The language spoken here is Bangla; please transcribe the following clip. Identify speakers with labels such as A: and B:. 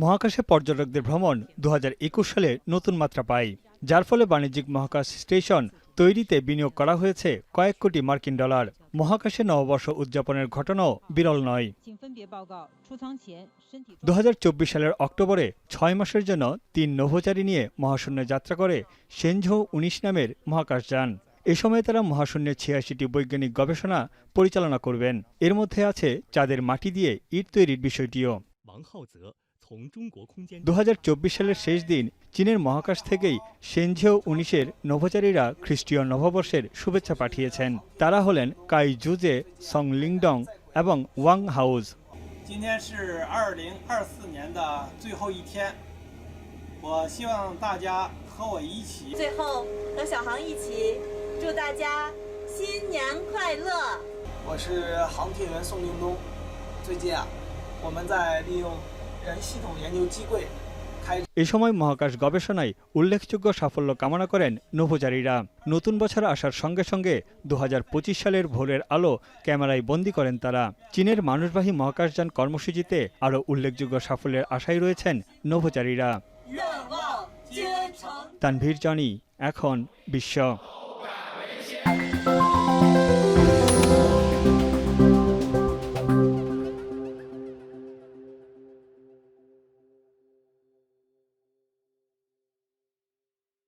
A: মহাকাশে পর্যটকদের ভ্রমণ 2021 সালে নতুন মাত্রা পায়, যার ফলে বাণিজ্যিক মহাকাশ স্টেশন তৈরিতে বিনিয়োগ করা হয়েছে কয়েক কোটি মার্কিন ডলার। মহাকাশে নববর্ষ উদযাপনের ঘটনাও বিরল নয়। 2024 সালের অক্টোবরে 6 মাসের জন্য 3 নভোচারী নিয়ে মহাশূন্যে যাত্রা করে শেনঝৌ 19 নামের মহাকাশযান। এ সময় তারা মহাশূন্যে 86টি বৈজ্ঞানিক গবেষণা পরিচালনা করবেন। এর মধ্যে আছে চাঁদের মাটি দিয়ে ইট তৈরির বিষয়টিও। 2024 সালের শেষ দিন চীনের মহাকাশ থেকেই শেনঝৌ 19-এর নভোচারীরা খ্রিস্টীয় নববর্ষের শুভেচ্ছা পাঠিয়েছেন। তারা হলেন কাই জুজে, সং লিংডং এবং ওয়াং হাউজ।
B: 今天是2024年的最后一天，我希望大家和我一起，
C: 最后和小航一起祝大家新年快乐。
D: 我是航天员宋令东。最近我们在利用人系统研究机柜。
A: এ সময় মহাকাশ গবেষণায় উল্লেখযোগ্য সাফল্য কামনা করেন নভোচারীরা। নতুন বছর আসার সঙ্গে সঙ্গে 2025 সালের ভোরের আলো ক্যামেরায় বন্দী করেন তারা। চীনের মানুষবাহী মহাকাশযান কর্মসূচিতে আরও উল্লেখযোগ্য সাফল্যের আশায় রয়েছেন নভোচারীরা। তানভীর জনি, এখন বিশ্ব।